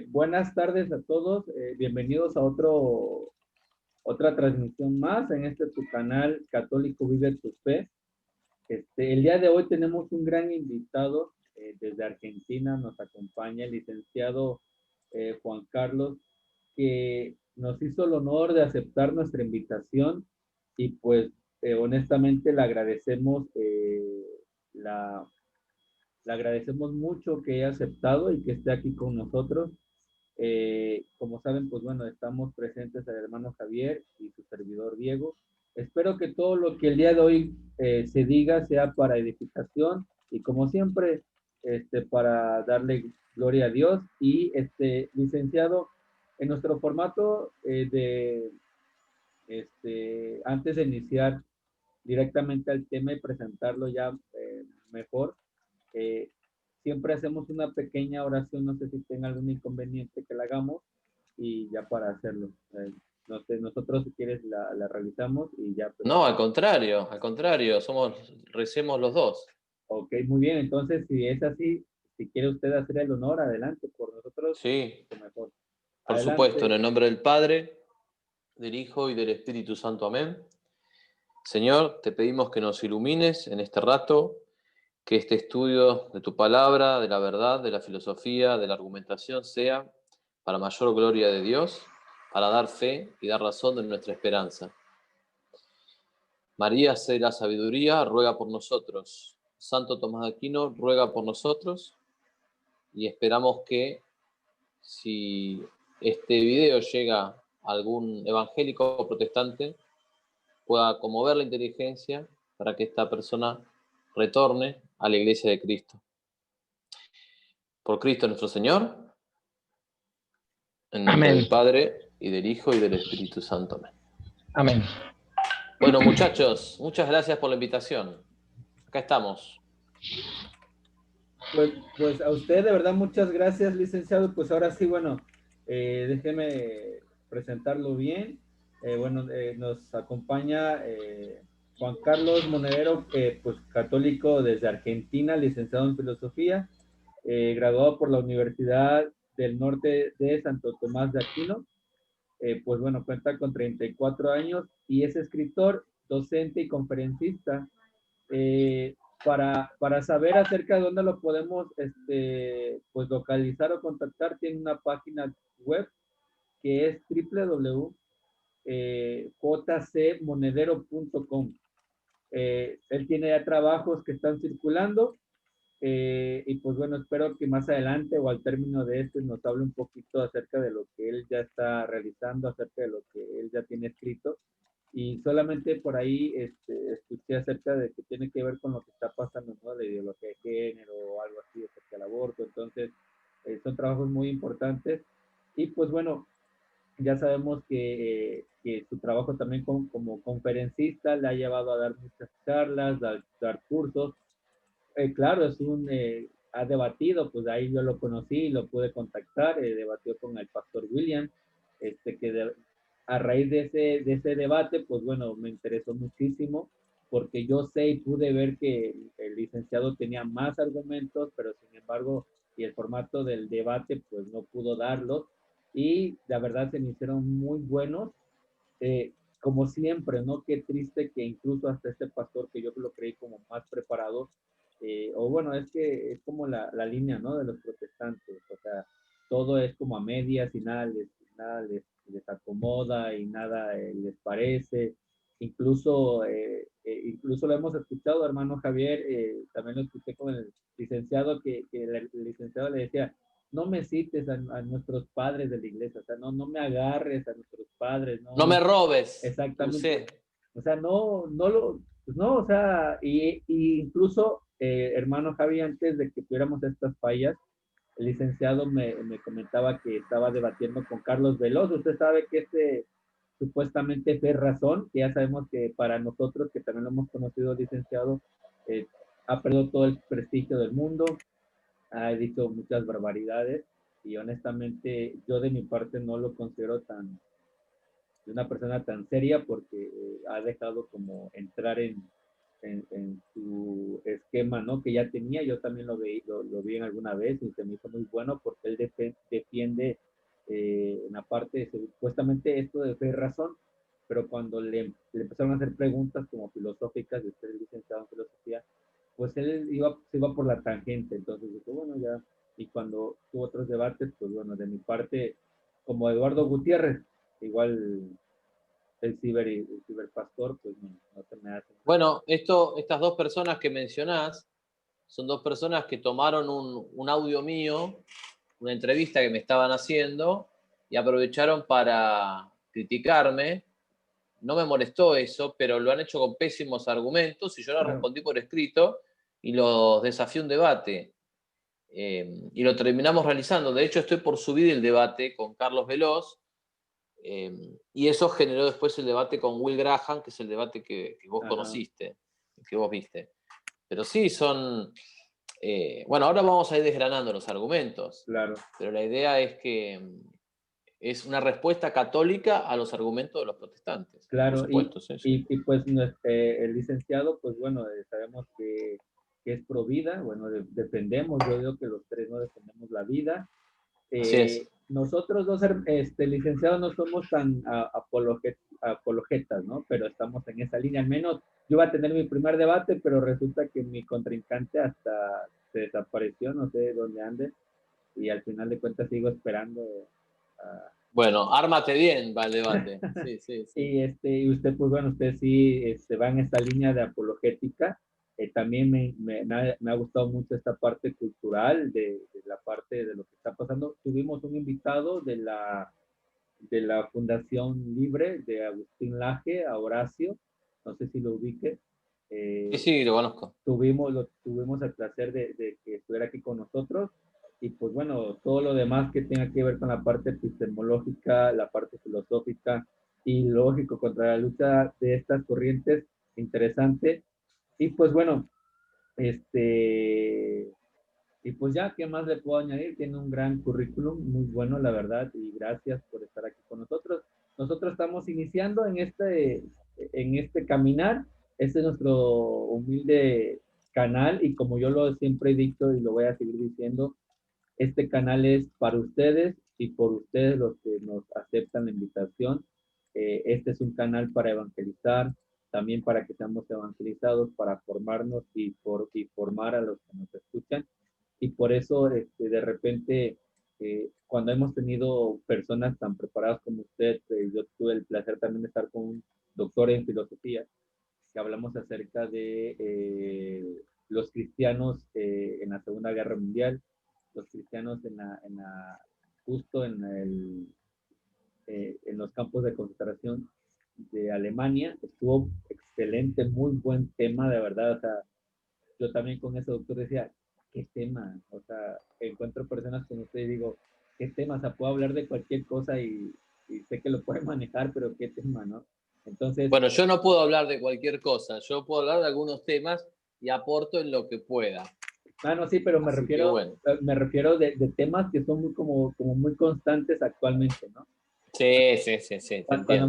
Buenas tardes a todos, bienvenidos a otra transmisión más en este tu canal Católico Vive tu Fe. El día de hoy tenemos un gran invitado desde Argentina, nos acompaña el licenciado Juan Carlos, que nos hizo el honor de aceptar nuestra invitación y pues honestamente la, le agradecemos mucho que haya aceptado y que esté aquí con nosotros. Como saben, pues bueno, estamos presentes el hermano Javier y su servidor Diego. Espero que todo lo que el día de hoy se diga sea para edificación y como siempre, para darle gloria a Dios. Y licenciado, en nuestro formato antes de iniciar directamente al tema y presentarlo ya mejor, eh, siempre hacemos una pequeña oración, no sé si tenga algún inconveniente que la hagamos y ya para hacerlo. No sé, nosotros si quieres la realizamos y ya. Pues, no, al contrario, recemos los dos. Ok, muy bien, entonces si es así, si quiere usted hacer el honor, adelante, por nosotros, Sí, mejor. por supuesto, en Adelante. el nombre del Padre, del Hijo y del Espíritu Santo. Amén. Señor, te pedimos que nos ilumines en este rato, que este estudio de tu palabra, de la verdad, de la filosofía, de la argumentación sea para mayor gloria de Dios, para dar fe y dar razón de nuestra esperanza. María, sé la sabiduría, ruega por nosotros. Santo Tomás de Aquino, ruega por nosotros. Y esperamos que si este video llega a algún evangélico o protestante, pueda conmover la inteligencia para que esta persona retorne a la iglesia de Cristo. Por Cristo nuestro Señor, en nombre Amén. del Padre, y del Hijo, y del Espíritu Santo. Amén. Amén. Bueno, muchachos, muchas gracias por la invitación. Acá estamos. Pues a usted de verdad muchas gracias, licenciado. Pues ahora sí, bueno, déjeme presentarlo bien. Nos acompaña Juan Carlos Monedero, pues católico desde Argentina, licenciado en filosofía, graduado por la Universidad del Norte de Santo Tomás de Aquino. Pues bueno, cuenta con 34 años y es escritor, docente y conferencista. Eh, para saber acerca de dónde lo podemos pues localizar o contactar, tiene una página web que es www.jcmonedero.com. Él tiene ya trabajos que están circulando y pues bueno, espero que más adelante o al término de este nos hable un poquito acerca de lo que él ya está realizando, acerca de lo que él ya tiene escrito. Y solamente por ahí escuché acerca de que tiene que ver con lo que está pasando, ¿no? La ideología de género o algo así, acerca del aborto. Entonces, son trabajos muy importantes. Y pues bueno, ya sabemos que su trabajo también como conferencista le ha llevado a dar muchas charlas, dar cursos. Claro, ha debatido, pues ahí yo lo conocí, lo pude contactar, debatió con el pastor William, a raíz de ese debate, pues bueno, me interesó muchísimo, porque yo sé y pude ver que el licenciado tenía más argumentos, pero sin embargo, y el formato del debate, pues no pudo darlos, y la verdad se me hicieron muy buenos, como siempre, ¿no? Qué triste que incluso hasta este pastor que yo lo creí como más preparado, o bueno, es que es como la línea, ¿no? De los protestantes, o sea, todo es como a medias y nada les acomoda y nada les parece. Incluso lo hemos escuchado, hermano Javier, también lo escuché con el licenciado, que el licenciado le decía, no me cites a nuestros padres de la iglesia, o sea, no me agarres a nuestros padres, No me no, robes, exactamente, Lucé. o sea, pues no, o sea, y incluso, hermano Javi, antes de que tuviéramos estas fallas, el licenciado me comentaba que estaba debatiendo con Carlos Veloso. Usted sabe que supuestamente fue razón, que ya sabemos que para nosotros, que también lo hemos conocido, licenciado, eh, ha perdido todo el prestigio del mundo, ha dicho muchas barbaridades y honestamente yo de mi parte no lo considero de una persona tan seria porque ha dejado como entrar en su esquema, ¿no? Que ya tenía, yo también lo vi en alguna vez y se me hizo muy bueno porque él defiende en la parte, supuestamente esto de fe y razón, pero cuando le empezaron a hacer preguntas como filosóficas, de ser licenciado en filosofía, pues él se iba por la tangente, entonces dijo, bueno, ya, y cuando tuvo otros debates, pues bueno, de mi parte, como Eduardo Gutiérrez, igual el ciberpastor, pues no se me hace. Bueno, estas dos personas que mencionás son dos personas que tomaron un audio mío, una entrevista que me estaban haciendo, y aprovecharon para criticarme. No me molestó eso, pero lo han hecho con pésimos argumentos y yo lo respondí por escrito y los desafié a un debate. Y lo terminamos realizando. De hecho, estoy por subir el debate con Carlos Veloz, y eso generó después el debate con Will Graham, que es el debate que vos conociste, que vos viste. Pero sí, son... bueno, ahora vamos a ir desgranando los argumentos. Claro. Pero la idea es que es una respuesta católica a los argumentos de los protestantes. Claro, por supuesto, y pues el licenciado, pues bueno, sabemos que es pro vida, bueno, defendemos, yo digo que los tres no defendemos la vida. Así es. Nosotros dos, licenciados, no somos tan apologetas, ¿no? Pero estamos en esa línea. Al menos yo iba a tener mi primer debate, pero resulta que mi contrincante hasta se desapareció, no sé dónde ande, y al final de cuentas sigo esperando. Bueno, ármate bien, va el debate. Sí, sí, sí. Y usted, pues bueno, usted sí va en esta línea de apologética. También me ha gustado mucho esta parte cultural de la parte de lo que está pasando. Tuvimos un invitado de la Fundación Libre de Agustín Laje, a Horacio, no sé si lo ubique. Sí, sí, lo conozco. Tuvimos el placer de que estuviera aquí con nosotros y pues bueno, todo lo demás que tenga que ver con la parte epistemológica, la parte filosófica y lógico contra la lucha de estas corrientes, interesante. Y pues bueno, y pues ya, ¿qué más le puedo añadir? Tiene un gran currículum, muy bueno, la verdad, y gracias por estar aquí con nosotros. Nosotros estamos iniciando en este caminar. Este es nuestro humilde canal y como yo lo siempre he dicho y lo voy a seguir diciendo, este canal es para ustedes y por ustedes los que nos aceptan la invitación. Este es un canal para evangelizar, también para que seamos evangelizados, para formarnos y formar a los que nos escuchan. Y por eso, de repente, cuando hemos tenido personas tan preparadas como usted, yo tuve el placer también de estar con un doctor en filosofía, que hablamos acerca de los cristianos en la Segunda Guerra Mundial, los cristianos justo en los campos de concentración de Alemania. Estuvo excelente, muy buen tema, de verdad. O sea, yo también con ese doctor decía, ¿qué tema? O sea, encuentro personas como usted y digo, ¿qué tema? O sea, puedo hablar de cualquier cosa y sé que lo puede manejar, pero ¿qué tema, no? Entonces... Bueno, yo no puedo hablar de cualquier cosa, yo puedo hablar de algunos temas y aporto en lo que pueda. No, sí, pero me refiero de temas que son como muy constantes actualmente, ¿no? Sí, sí, sí, sí. Cuando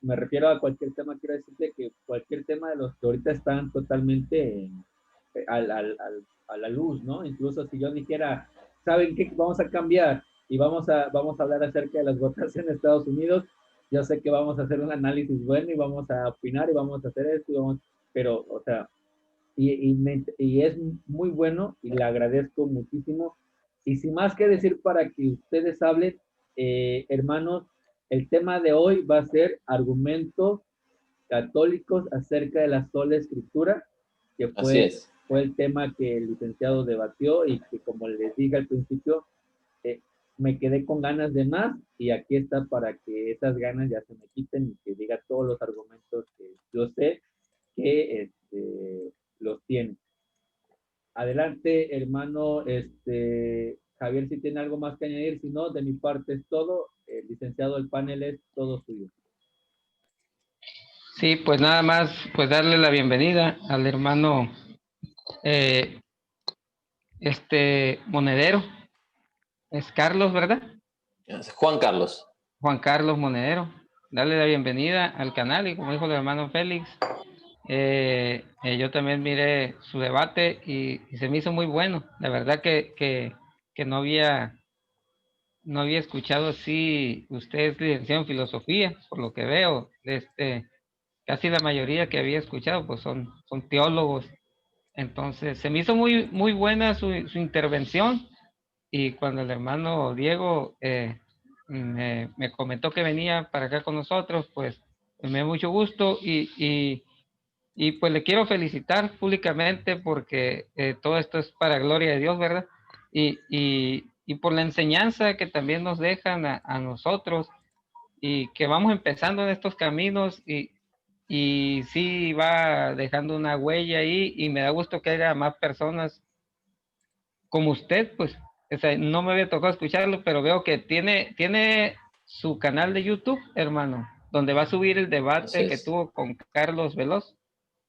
me refiero a cualquier tema, quiero decirte que cualquier tema de los que ahorita están totalmente a la luz, ¿no? Incluso si yo dijera, ¿saben qué? Vamos a cambiar y vamos a hablar acerca de las votaciones en Estados Unidos. Yo sé que vamos a hacer un análisis bueno y vamos a opinar y vamos a hacer esto, pero, o sea, y es muy bueno y le agradezco muchísimo. Y sin más que decir para que ustedes hablen, hermanos, el tema de hoy va a ser argumentos católicos acerca de la sola escritura, que fue el tema que el licenciado debatió y que como les dije al principio, me quedé con ganas de más y aquí está para que esas ganas ya se me quiten y que diga todos los argumentos que yo sé que los tiene. Adelante, hermano, Javier, si tiene algo más que añadir, si no, de mi parte es todo. Licenciado, el panel es todo suyo. Sí, pues nada más, pues darle la bienvenida al hermano Monedero. Es Carlos, ¿verdad? Juan Carlos. Juan Carlos Monedero. Darle la bienvenida al canal y como dijo el hermano Félix, Yo también miré su debate y se me hizo muy bueno. La verdad que no había escuchado así. Usted es licenciado en filosofía, por lo que veo. Casi la mayoría que había escuchado pues son teólogos. Entonces se me hizo muy buena su intervención. Y cuando el hermano Diego me comentó que venía para acá con nosotros, pues me dio mucho gusto y pues le quiero felicitar públicamente porque todo esto es para gloria de Dios, ¿verdad? Y por la enseñanza que también nos dejan a nosotros y que vamos empezando en estos caminos y sí va dejando una huella ahí y me da gusto que haya más personas como usted, pues. O sea, no me había tocado escucharlo, pero veo que tiene su canal de YouTube, hermano, donde va a subir el Así debate que es. tuvo con Carlos Veloz.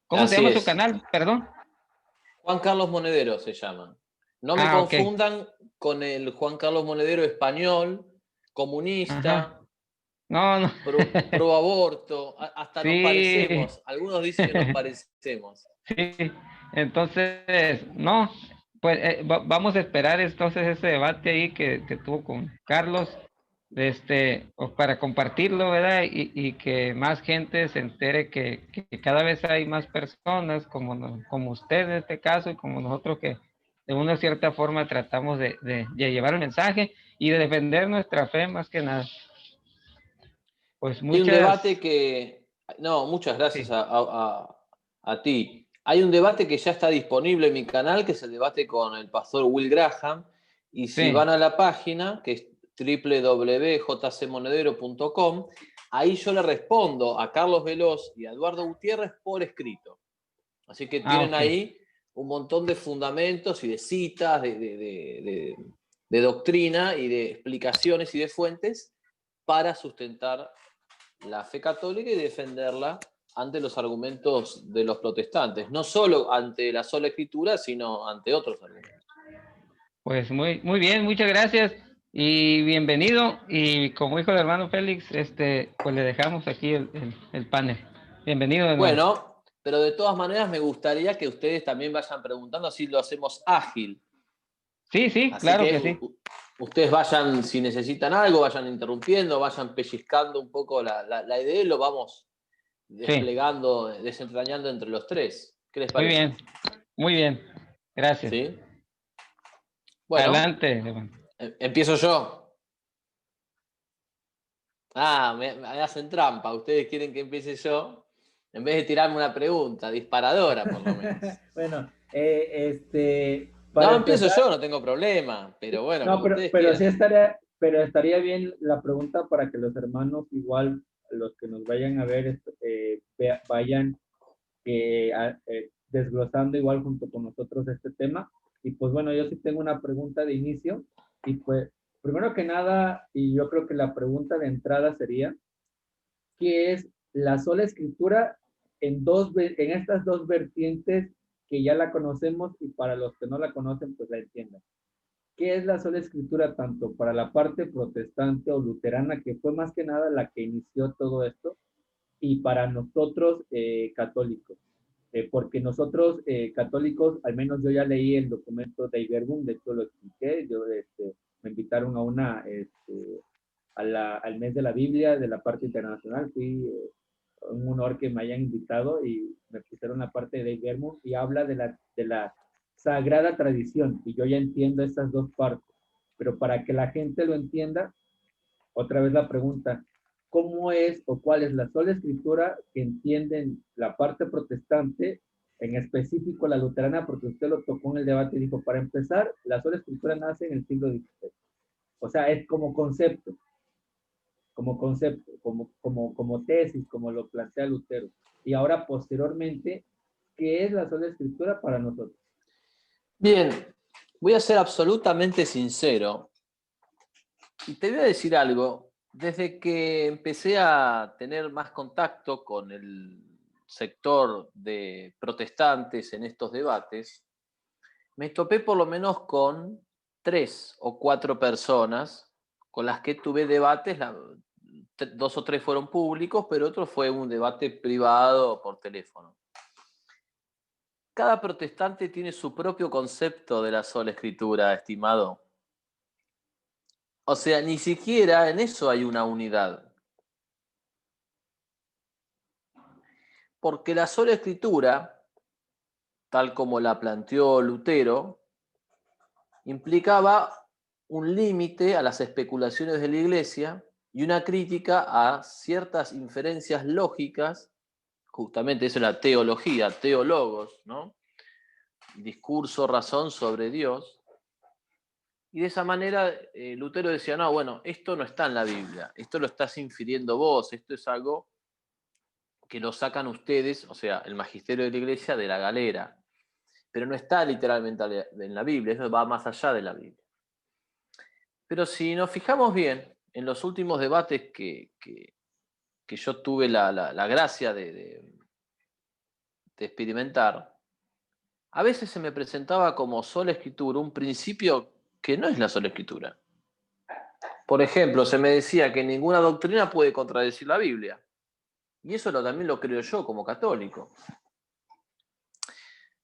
¿Cómo se Así llama su es. canal? Perdón. Juan Carlos Monedero se llama. No me Ah, ok. confundan con el Juan Carlos Monedero español, Ajá. comunista, No, no. pro aborto, hasta nos Sí. parecemos. Algunos dicen que nos parecemos. Sí. Entonces, no, pues vamos a esperar entonces ese debate ahí que tuvo con Carlos, para compartirlo, ¿verdad? Y que más gente se entere que cada vez hay más personas como, como usted en este caso y como nosotros que de una cierta forma tratamos de llevar el mensaje y de defender nuestra fe más que nada. Pues Hay un debate muchas, que... No, muchas gracias sí, a ti. Hay un debate que ya está disponible en mi canal, que es el debate con el pastor Will Graham. Y si sí, van a la página, que es www.jcmonedero.com, ahí yo le respondo a Carlos Veloz y a Eduardo Gutiérrez por escrito. Así que tienen ok. ahí un montón de fundamentos y de citas, de doctrina y de explicaciones y de fuentes para sustentar la fe católica y defenderla ante los argumentos de los protestantes, no solo ante la sola escritura, sino ante otros argumentos. Pues muy bien, muchas gracias y bienvenido. Y como hijo del hermano Félix, pues le dejamos aquí el panel. Bienvenido, hermano. Bueno, pero de todas maneras me gustaría que ustedes también vayan preguntando, así lo hacemos ágil. Sí, sí, Así claro que que sí. ustedes vayan, si necesitan algo, vayan interrumpiendo, vayan pellizcando un poco la idea y lo vamos Sí, desplegando, desentrañando entre los tres. ¿Qué les muy parece? bien, muy bien. Gracias. ¿Sí? Bueno, Adelante, hermano. empiezo yo. Ah, me hacen trampa. Ustedes quieren que empiece yo. En vez de tirarme una pregunta, disparadora por lo menos. Bueno, para No, empiezo empezar, yo, no tengo problema. Pero bueno, no, como ustedes pero sí quieran. estaría bien la pregunta para que los hermanos, igual los que nos vayan a ver, vayan desglosando igual junto con nosotros este tema. Y pues bueno, yo sí tengo una pregunta de inicio. Y pues, primero que nada, y yo creo que la pregunta de entrada sería, ¿qué es la sola escritura en estas dos vertientes que ya la conocemos y para los que no la conocen, pues la entiendan? ¿Qué es la sola escritura tanto para la parte protestante o luterana, que fue más que nada la que inició todo esto, y para nosotros católicos? Porque nosotros católicos, al menos yo ya leí el documento de Iberbum, de hecho lo expliqué, me invitaron a al mes de la Biblia de la parte internacional, fui un honor que me hayan invitado y me pusieron la parte de Iberbum y habla de la sagrada tradición, y yo ya entiendo esas dos partes, pero para que la gente lo entienda, otra vez la pregunta, ¿cómo es o cuál es la sola escritura que entienden la parte protestante, en específico la luterana, porque usted lo tocó en el debate y dijo, para empezar, la sola escritura nace en el siglo XVI. O sea, es como tesis, como lo plantea Lutero. Y ahora, posteriormente, ¿qué es la sola escritura para nosotros? Bien, voy a ser absolutamente sincero. Y te voy a decir algo. Desde que empecé a tener más contacto con el sector de protestantes en estos debates, me topé por lo menos con 3 o 4 personas con las que tuve debates, 2 o 3 fueron públicos, pero otro fue un debate privado por teléfono. cada protestante tiene su propio concepto de la sola escritura, estimado. O sea, ni siquiera en eso hay una unidad. Porque la sola escritura, tal como la planteó Lutero, implicaba un límite a las especulaciones de la Iglesia y una crítica a ciertas inferencias lógicas, justamente eso es la teología, teólogos, ¿no? Discurso, razón sobre Dios. Y de esa manera Lutero decía, no, bueno, esto no está en la Biblia, esto lo estás infiriendo vos, esto es algo que lo sacan ustedes, o sea, el magisterio de la Iglesia, de la galera, pero no está literalmente en la Biblia, eso va más allá de la Biblia. Pero si nos fijamos bien, en los últimos debates que yo tuve la gracia de experimentar, a veces se me presentaba como sola escritura un principio que no es la sola escritura. Por ejemplo, se me decía que ninguna doctrina puede contradecir la Biblia. Y eso también lo creo yo como católico.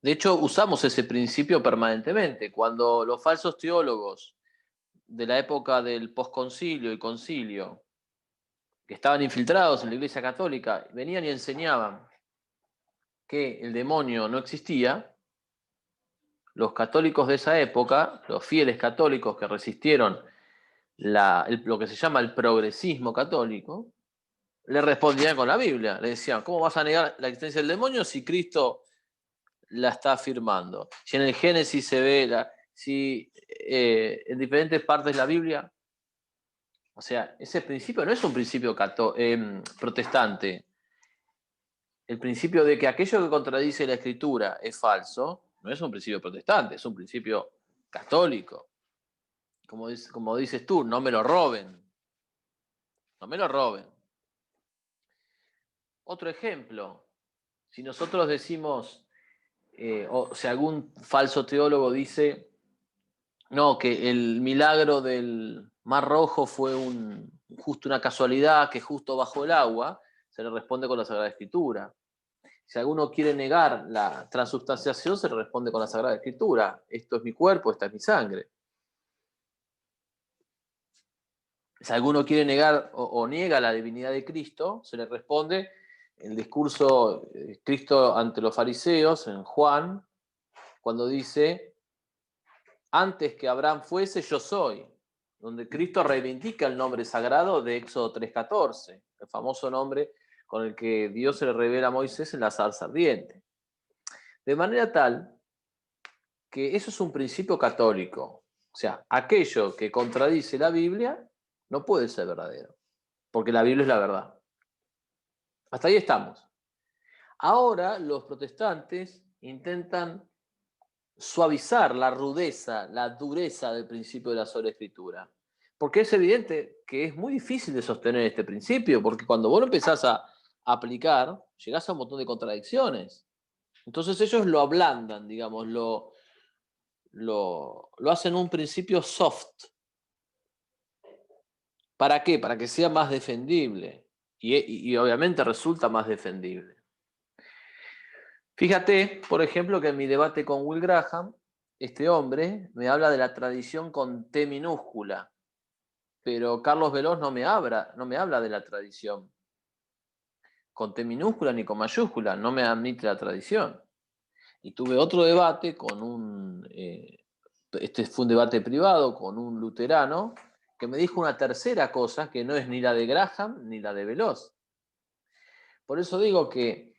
De hecho, usamos ese principio permanentemente. Cuando los falsos teólogos de la época del posconcilio y concilio, que estaban infiltrados en la Iglesia Católica, venían y enseñaban que el demonio no existía, los católicos de esa época, los fieles católicos que resistieron lo que se llama el progresismo católico, le respondían con la Biblia. Le decían, ¿cómo vas a negar la existencia del demonio si Cristo la está afirmando? Si en el Génesis se ve, en diferentes partes de la Biblia. O sea, ese principio no es un principio protestante. El principio de que aquello que contradice la Escritura es falso, no es un principio protestante, es un principio católico. Como dices tú, no me lo roben. No me lo roben. Otro ejemplo, si nosotros decimos, o si algún falso teólogo dice, no, que el milagro del Mar Rojo fue justo una casualidad, que justo bajo el agua, se le responde con la Sagrada Escritura. Si alguno quiere negar la transubstanciación, se le responde con la Sagrada Escritura. Esto es mi cuerpo, esta es mi sangre. Si alguno quiere negar o niega la divinidad de Cristo, se le responde el discurso de Cristo ante los fariseos en Juan, cuando dice, antes que Abraham fuese, yo soy, donde Cristo reivindica el nombre sagrado de Éxodo 3:14, el famoso nombre con el que Dios se le revela a Moisés en la zarza ardiente. De manera tal que eso es un principio católico. O sea, aquello que contradice la Biblia no puede ser verdadero, porque la Biblia es la verdad. Hasta ahí estamos. Ahora los protestantes intentan suavizar la rudeza, la dureza del principio de la sola escritura. Porque es evidente que es muy difícil de sostener este principio, porque cuando vos lo empezás a aplicar, llegás a un montón de contradicciones. Entonces ellos lo ablandan, digamos, lo hacen un principio soft. ¿Para qué? Para que sea más defendible. Y obviamente resulta más defendible. Fíjate, por ejemplo, que en mi debate con Will Graham, este hombre me habla de la tradición con T minúscula, pero Carlos Veloz no me habla de la tradición con T minúscula ni con mayúscula, no me admite la tradición. Y tuve otro debate con este fue un debate privado con un luterano que me dijo una tercera cosa que no es ni la de Graham ni la de Veloz. Por eso digo que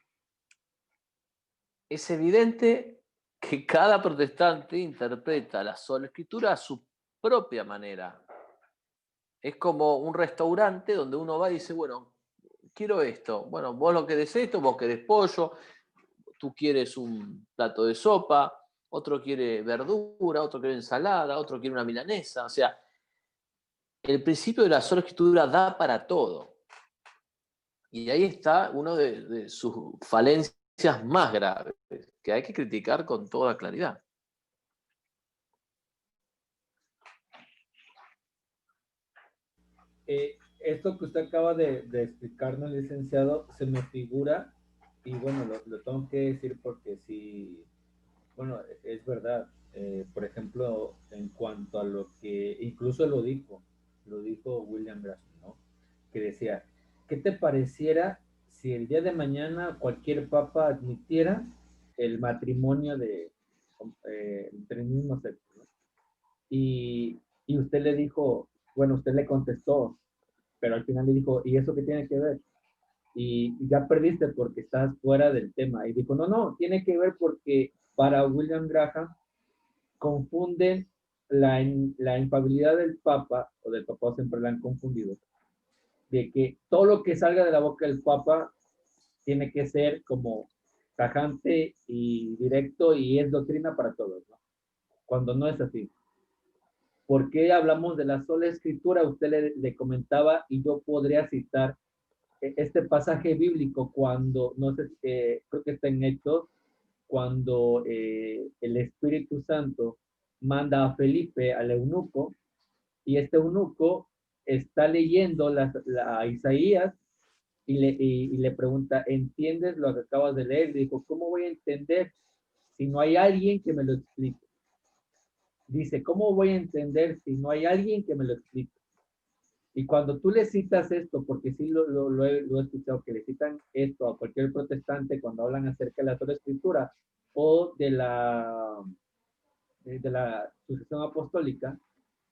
es evidente que cada protestante interpreta la sola escritura a su propia manera. Es como un restaurante donde uno va y dice, bueno, quiero esto. Bueno, vos lo querés esto, vos querés pollo, tú quieres un plato de sopa, otro quiere verdura, otro quiere ensalada, otro quiere una milanesa. O sea, el principio de la sola escritura da para todo. Y ahí está uno de sus falencias más graves, que hay que criticar con toda claridad. Esto que usted acaba de explicarnos, licenciado, se me figura, y bueno, lo tengo que decir porque sí, Bueno, es verdad. Por ejemplo, en cuanto a lo que incluso lo dijo William Graham, ¿no? Que decía, ¿qué te pareciera si el día de mañana cualquier papa admitiera el matrimonio entre el mismo sexo, ¿no? Y usted le dijo, bueno, usted le contestó, pero al final le dijo, ¿y eso qué tiene que ver? Y ya perdiste porque estás fuera del tema. Y dijo, no, no, tiene que ver porque para William Graham confunden la infabilidad del Papa, o del Papa siempre la han confundido, de que todo lo que salga de la boca del Papa tiene que ser como tajante y directo y es doctrina para todos, ¿no? Cuando no es así. ¿Por qué hablamos de la sola escritura? Usted le comentaba y yo podría citar este pasaje bíblico cuando, no sé, creo que está en Hechos, cuando el Espíritu Santo manda a Felipe, al eunuco, y este eunuco está leyendo a Isaías y le pregunta, ¿entiendes lo que acabas de leer? Y dijo, ¿cómo voy a entender si no hay alguien que me lo explique? Dice, ¿cómo voy a entender si no hay alguien que me lo explique? Y cuando tú le citas esto, porque sí lo he escuchado, que le citan esto a cualquier protestante cuando hablan acerca de la sola escritura o de la sucesión apostólica,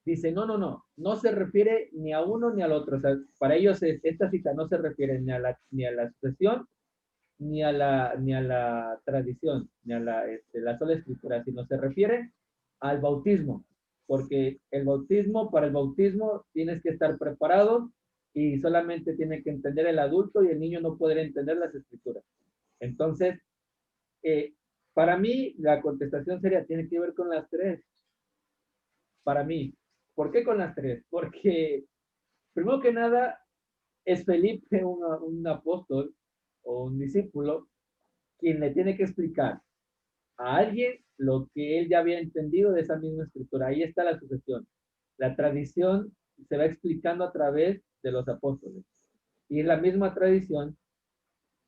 dice, no, no, no, no se refiere ni a uno ni al otro. O sea, para ellos esta cita no se refiere ni a la sucesión ni a la tradición, ni a la sola escritura, sino se refiere al bautismo, porque para el bautismo tienes que estar preparado y solamente tiene que entender el adulto y el niño no podrá entender las escrituras. Entonces, eh, para mí la contestación sería, tiene que ver con las tres, para mí. ¿Por qué con las tres? Porque, primero que nada, es Felipe un apóstol o un discípulo quien le tiene que explicar a alguien lo que él ya había entendido de esa misma escritura. Ahí está la sucesión. La tradición se va explicando a través de los apóstoles. Y es la misma tradición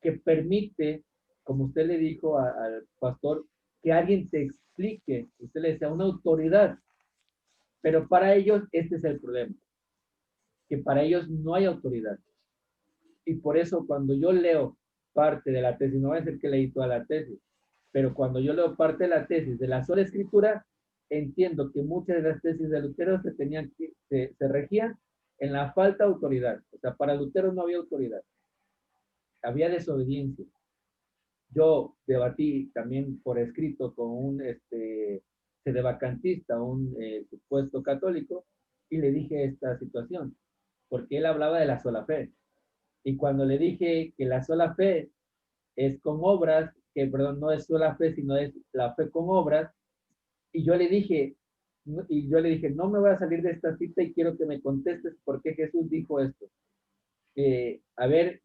que permite, como usted le dijo al pastor, que alguien te explique, usted le decía, una autoridad. Pero para ellos este es el problema, que para ellos no hay autoridad. Y por eso cuando yo leo parte de la tesis, no voy a decir que leí toda la tesis, pero cuando yo leo parte de la tesis de la sola escritura, entiendo que muchas de las tesis de Lutero se regían en la falta de autoridad. O sea, para Lutero no había autoridad, había desobediencia. Yo debatí también por escrito con un sedevacantista, un supuesto católico, y le dije esta situación, porque él hablaba de la sola fe. Y cuando le dije que la sola fe es con obras, que perdón, no es sola fe, sino es la fe con obras, y yo le dije, no me voy a salir de esta cita y quiero que me contestes por qué Jesús dijo esto. A ver,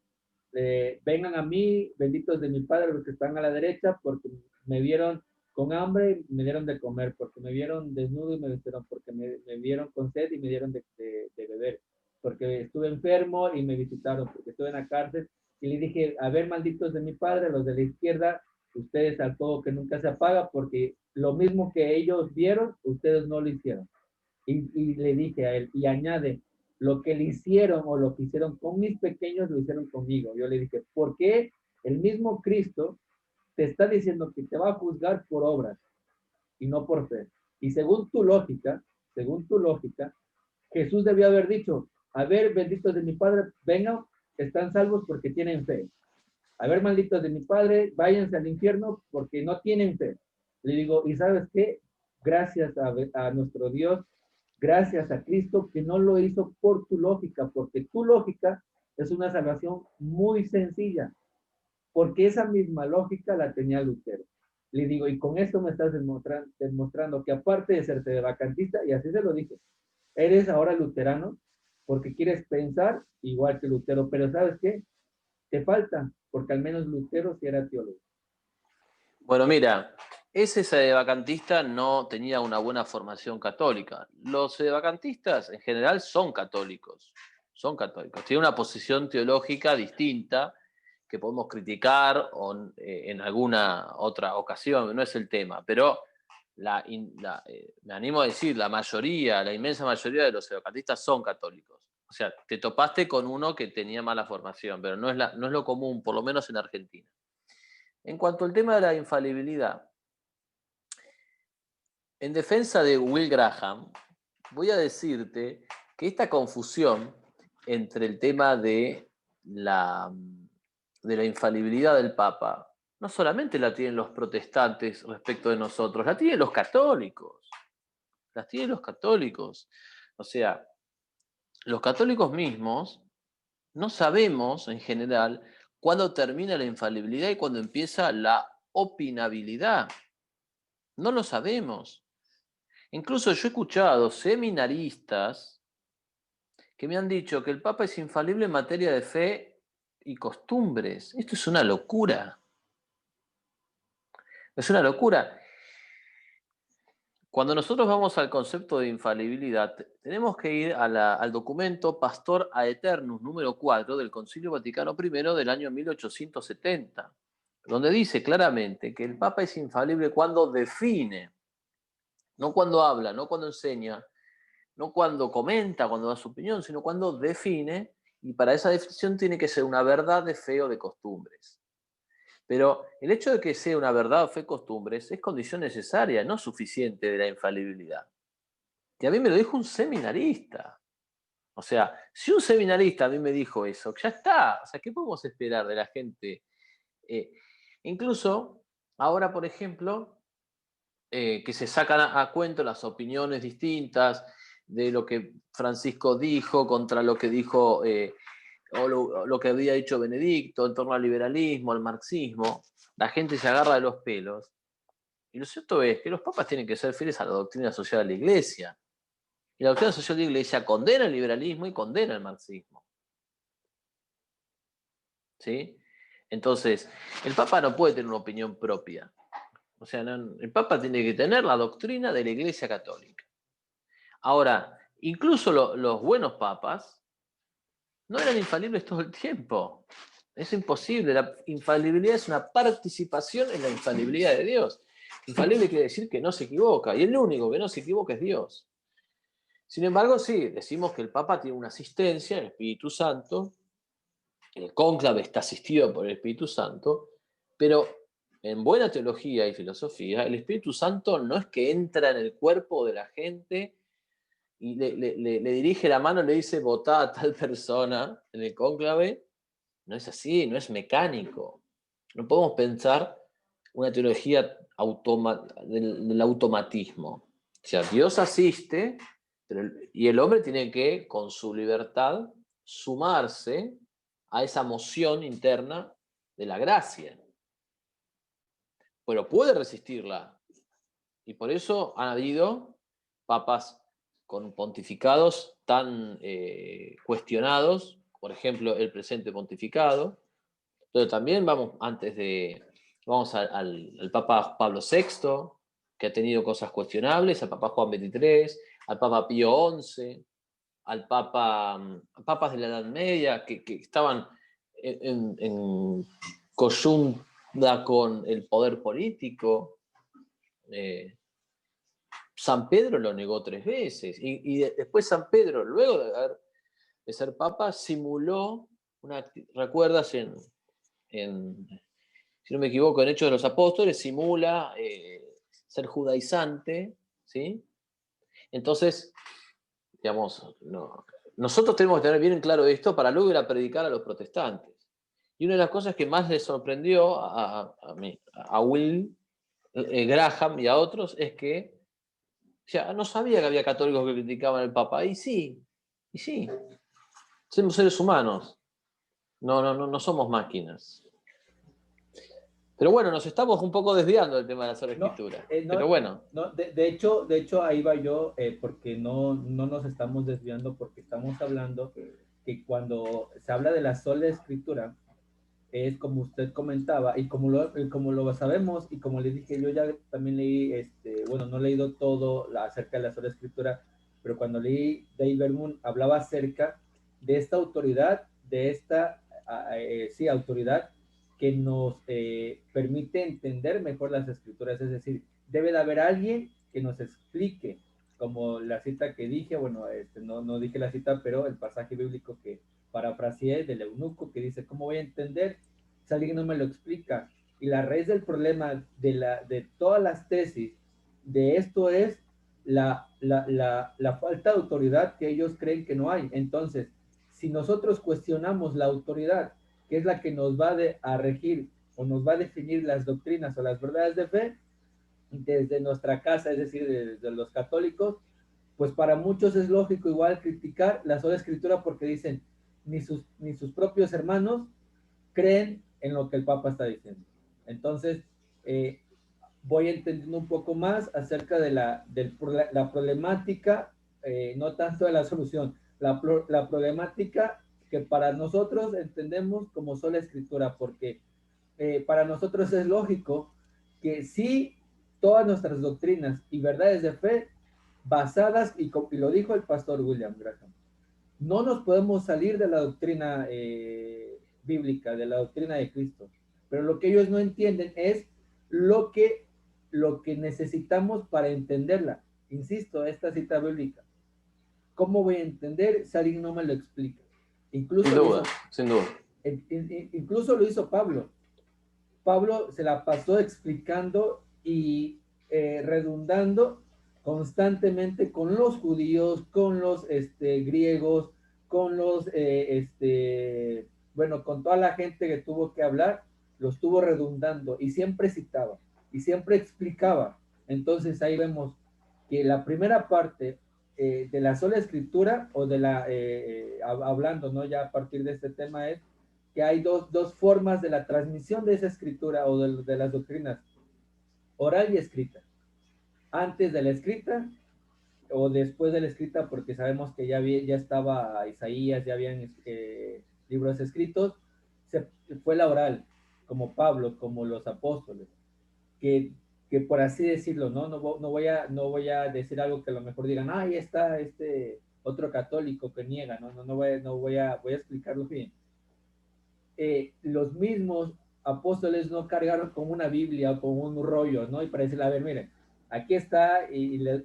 vengan a mí, benditos de mi Padre, los que están a la derecha, porque me vieron con hambre y me dieron de comer, porque me vieron desnudo y me vistieron, porque me vieron con sed y me dieron de beber, porque estuve enfermo y me visitaron, porque estuve en la cárcel. Y le dije, a ver, malditos de mi Padre, los de la izquierda, ustedes al fuego que nunca se apaga, porque lo mismo que ellos vieron, ustedes no lo hicieron. Y le dije a él, y añade, lo que le hicieron o lo que hicieron con mis pequeños, lo hicieron conmigo. Yo le dije, ¿por qué el mismo Cristo te está diciendo que te va a juzgar por obras y no por fe? Y según tu lógica, Jesús debió haber dicho, a ver, benditos de mi Padre, vengan, están salvos porque tienen fe. A ver, malditos de mi Padre, váyanse al infierno porque no tienen fe. Le digo, ¿y sabes qué? Gracias a nuestro Dios, gracias a Cristo, que no lo hizo por tu lógica, porque tu lógica es una salvación muy sencilla, porque esa misma lógica la tenía Lutero. Le digo, y con esto me estás demostrando que aparte de ser vacantista, y así se lo dije, eres ahora luterano porque quieres pensar igual que Lutero, pero ¿sabes qué? Te falta, porque al menos Lutero sí era teólogo. Bueno, mira, ese sedevacantista no tenía una buena formación católica. Los sedevacantistas en general son católicos, tienen una posición teológica distinta que podemos criticar en alguna otra ocasión, no es el tema, pero me animo a decir, la inmensa mayoría de los educatistas son católicos. O sea, te topaste con uno que tenía mala formación, pero no es lo común, por lo menos en Argentina. En cuanto al tema de la infalibilidad, en defensa de Will Graham, voy a decirte que esta confusión entre el tema de la infalibilidad del Papa no solamente la tienen los protestantes respecto de nosotros, la tienen los católicos. Las tienen los católicos. O sea, los católicos mismos no sabemos en general cuándo termina la infalibilidad y cuándo empieza la opinabilidad. No lo sabemos. Incluso yo he escuchado seminaristas que me han dicho que el Papa es infalible en materia de fe y costumbres. Esto es una locura. Es una locura. Cuando nosotros vamos al concepto de infalibilidad, tenemos que ir al documento Pastor Aeternus número 4 del Concilio Vaticano I del año 1870, donde dice claramente que el Papa es infalible cuando define, no cuando habla, no cuando enseña, no cuando comenta, cuando da su opinión, sino cuando define, y para esa definición tiene que ser una verdad de fe o de costumbres. Pero el hecho de que sea una verdad o fe costumbres es condición necesaria, no suficiente de la infalibilidad. Y a mí me lo dijo un seminarista. O sea, si un seminarista a mí me dijo eso, ya está. O sea, ¿qué podemos esperar de la gente? Incluso, ahora, por ejemplo, que se sacan a cuento las opiniones distintas de lo que Francisco dijo contra lo que dijo o lo que había dicho Benedicto en torno al liberalismo, al marxismo. La gente se agarra de los pelos. Y lo cierto es que los papas tienen que ser fieles a la doctrina social de la Iglesia. Y la doctrina social de la Iglesia condena el liberalismo y condena el marxismo. ¿Sí? Entonces, el Papa no puede tener una opinión propia. O sea, el Papa tiene que tener la doctrina de la Iglesia Católica. Ahora, incluso los buenos papas no eran infalibles todo el tiempo. Es imposible. La infalibilidad es una participación en la infalibilidad de Dios. Infalible quiere decir que no se equivoca. Y el único que no se equivoca es Dios. Sin embargo, sí, decimos que el Papa tiene una asistencia, el Espíritu Santo. El cónclave está asistido por el Espíritu Santo. Pero en buena teología y filosofía, el Espíritu Santo no es que entra en el cuerpo de la gente y le dirige la mano y le dice votá a tal persona en el cónclave. No es así, no es mecánico. No podemos pensar una teología del automatismo. O sea, Dios asiste y el hombre tiene que, con su libertad, sumarse a esa moción interna de la gracia. Pero puede resistirla. Y por eso han habido papas con pontificados tan cuestionados, por ejemplo, el presente pontificado. Pero también vamos al Papa Pablo VI, que ha tenido cosas cuestionables, al Papa Juan XXIII, al Papa Pío XI, al papas de la Edad Media, que estaban en coyunda con el poder político. San Pedro lo negó 3 veces y después San Pedro, luego de ser papa, simuló, ¿recuerdas? Si no me equivoco, en Hechos de los Apóstoles, simula ser judaizante, ¿sí? Entonces, digamos, nosotros tenemos que tener bien en claro esto para luego ir a predicar a los protestantes. Y una de las cosas que más les sorprendió a Will Graham y a otros es que no sabía que había católicos que criticaban al Papa. Y sí, somos seres humanos. No somos máquinas. Pero bueno, nos estamos un poco desviando del tema de la sola escritura. Pero bueno. De hecho, ahí va yo, porque no nos estamos desviando, porque estamos hablando que cuando se habla de la sola escritura, es como usted comentaba, y como lo sabemos, y como les dije, yo ya también leí, no he leído todo acerca de la sola escritura, pero cuando leí Dei Verbum, hablaba acerca de esta autoridad, autoridad que nos permite entender mejor las escrituras. Es decir, debe de haber alguien que nos explique, como la cita que dije, bueno, no dije la cita, pero el pasaje bíblico que parafraseé del eunuco, que dice, ¿cómo voy a entender si alguien no me lo explica? Y la raíz del problema de todas las tesis de esto es la falta de autoridad que ellos creen que no hay. Entonces, si nosotros cuestionamos la autoridad, que es la que nos va a regir o nos va a definir las doctrinas o las verdades de fe, desde nuestra casa, es decir, desde los católicos, pues para muchos es lógico igual criticar la sola escritura porque dicen, ni sus propios hermanos creen en lo que el Papa está diciendo. Entonces, voy entendiendo un poco más acerca de la problemática, no tanto de la solución, la problemática que para nosotros entendemos como sola escritura, porque para nosotros es lógico que sí todas nuestras doctrinas y verdades de fe basadas, y lo dijo el pastor William Graham, no nos podemos salir de la doctrina bíblica, de la doctrina de Cristo, pero lo que ellos no entienden es lo que, lo que necesitamos para entenderla. Insisto, esta cita bíblica. ¿Cómo voy a entender si alguien no me lo explica? Incluso sin duda, sin duda. Incluso lo hizo Pablo. Pablo se la pasó explicando y redundando constantemente con los judíos, con los griegos, con los, bueno, con toda la gente que tuvo que hablar, lo estuvo redundando y siempre citaba y siempre explicaba. Entonces ahí vemos que la primera parte de la sola escritura o de la, hablando, ¿no? Ya a partir de este tema es que hay dos formas de la transmisión de esa escritura o de las doctrinas, oral y escrita. Antes de la escrita o después de la escrita, porque sabemos que ya estaba Isaías, ya habían libros escritos, fue la oral, como Pablo, como los apóstoles, que por así decirlo, no voy a decir algo que a lo mejor digan, ahí está este otro católico que niega, voy a explicarlo bien. Los mismos apóstoles no cargaron con una Biblia o con un rollo, ¿no? Y para decirle, a ver, miren, aquí está,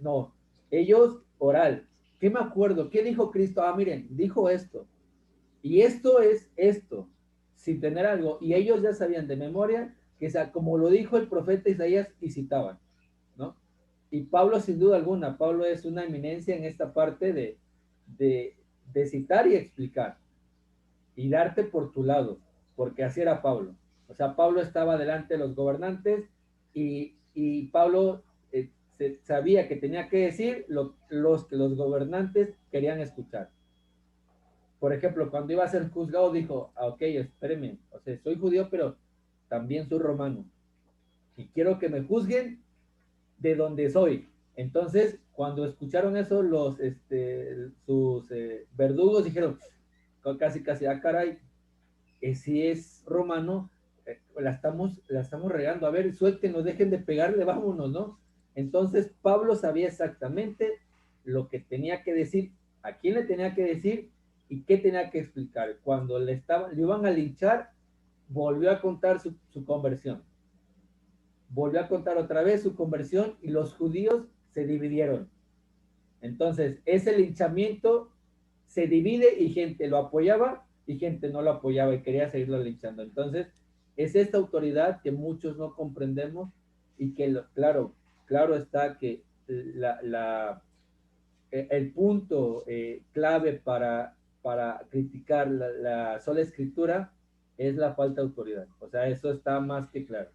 no, ellos oral. ¿Qué me acuerdo? ¿Qué dijo Cristo? Ah, miren, dijo esto. Y esto es esto, sin tener algo. Y ellos ya sabían de memoria que, como lo dijo el profeta Isaías, y citaban, ¿no? Y Pablo, sin duda alguna, Pablo es una eminencia en esta parte de citar y explicar y darte por tu lado, porque así era Pablo. O sea, Pablo estaba delante de los gobernantes y Pablo sabía que tenía que decir los que los gobernantes querían escuchar. Por ejemplo, cuando iba a ser juzgado, dijo, ok, espérenme, o sea, soy judío, pero también soy romano. Y quiero que me juzguen de donde soy. Entonces, cuando escucharon eso, sus verdugos dijeron, casi, ah, caray, si es romano, la estamos regando. A ver, suéltenos, dejen de pegarle, vámonos, ¿no? Entonces, Pablo sabía exactamente lo que tenía que decir, a quién le tenía que decir y qué tenía que explicar. Cuando le iban a linchar, volvió a contar su conversión. Volvió a contar otra vez su conversión y los judíos se dividieron. Entonces, ese linchamiento se divide y gente lo apoyaba y gente no lo apoyaba y quería seguirlo linchando. Entonces, es esta autoridad que muchos no comprendemos y que, claro está que el punto clave para criticar la sola escritura es la falta de autoridad. O sea, eso está más que claro.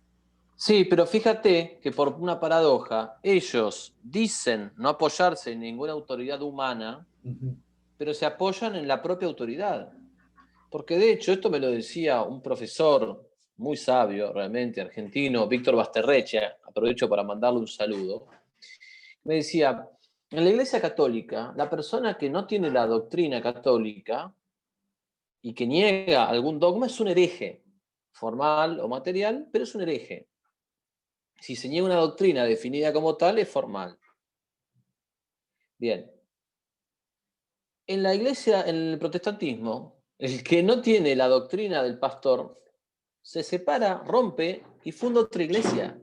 Sí, pero fíjate que por una paradoja, ellos dicen no apoyarse en ninguna autoridad humana, pero se apoyan en la propia autoridad. Porque de hecho, esto me lo decía un profesor muy sabio, realmente, argentino, Víctor Basterrechea, aprovecho para mandarle un saludo. Me decía, en la Iglesia Católica, la persona que no tiene la doctrina católica y que niega algún dogma es un hereje, formal o material, pero es un hereje. Si se niega una doctrina definida como tal, es formal. Bien. En la Iglesia, en el protestantismo, el que no tiene la doctrina del pastor se separa, rompe y funda otra iglesia,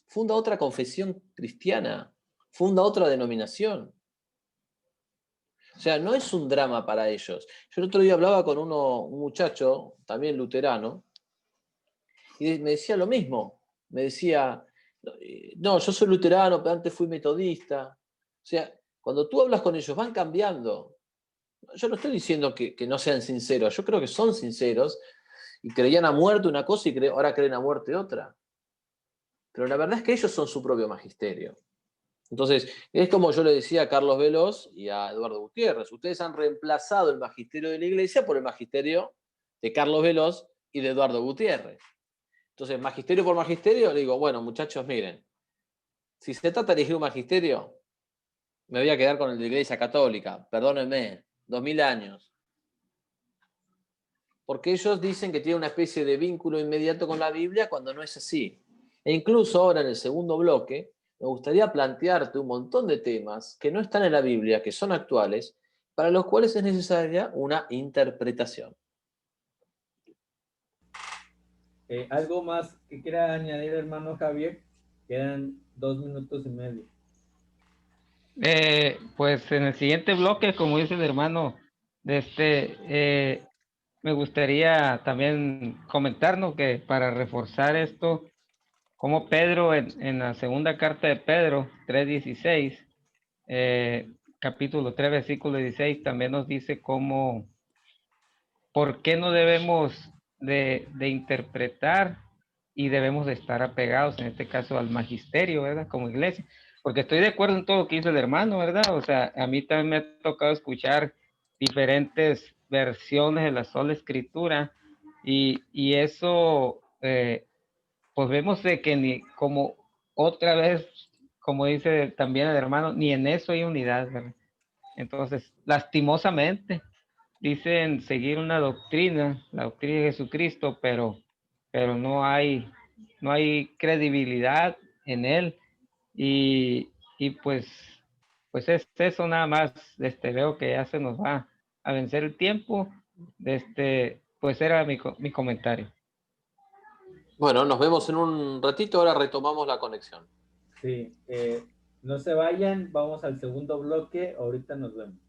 funda otra confesión cristiana, funda otra denominación. O sea, no es un drama para ellos. Yo el otro día hablaba con un muchacho, también luterano, y me decía lo mismo. Me decía, no, yo soy luterano, pero antes fui metodista. O sea, cuando tú hablas con ellos, van cambiando. Yo no estoy diciendo que no sean sinceros. Yo creo que son sinceros y creían a muerte una cosa y ahora creen a muerte otra. Pero la verdad es que ellos son su propio magisterio. Entonces, es como yo le decía a Carlos Veloz y a Eduardo Gutiérrez. Ustedes han reemplazado el magisterio de la iglesia por el magisterio de Carlos Veloz y de Eduardo Gutiérrez. Entonces, magisterio por magisterio, le digo, bueno, muchachos, miren, si se trata de elegir un magisterio, me voy a quedar con el de la iglesia católica, perdónenme, 2000 años. Porque ellos dicen que tiene una especie de vínculo inmediato con la Biblia cuando no es así. E incluso ahora en el segundo bloque, me gustaría plantearte un montón de temas que no están en la Biblia, que son actuales, para los cuales es necesaria una interpretación. ¿Algo más que quiera añadir, hermano Javier? Quedan 2 minutos y medio. Pues en el siguiente bloque, como dice el hermano, me gustaría también comentarnos que para reforzar esto, como Pedro en la segunda carta de Pedro 3:16, capítulo 3, versículo 16, también nos dice por qué no debemos de interpretar y debemos de estar apegados, en este caso, al magisterio, ¿verdad? Como iglesia. Porque estoy de acuerdo en todo lo que dice el hermano, ¿verdad? O sea, a mí también me ha tocado escuchar diferentes versiones de la sola escritura y eso, pues vemos de que ni como otra vez, como dice también el hermano, ni en eso hay unidad, ¿verdad? Entonces, lastimosamente, dicen seguir una doctrina, la doctrina de Jesucristo, pero no hay credibilidad en él y pues es eso nada más. Veo que ya se nos va a vencer el tiempo. Pues era mi comentario. Bueno, nos vemos en un ratito, ahora retomamos la conexión. Sí, no se vayan, vamos al segundo bloque, ahorita nos vemos.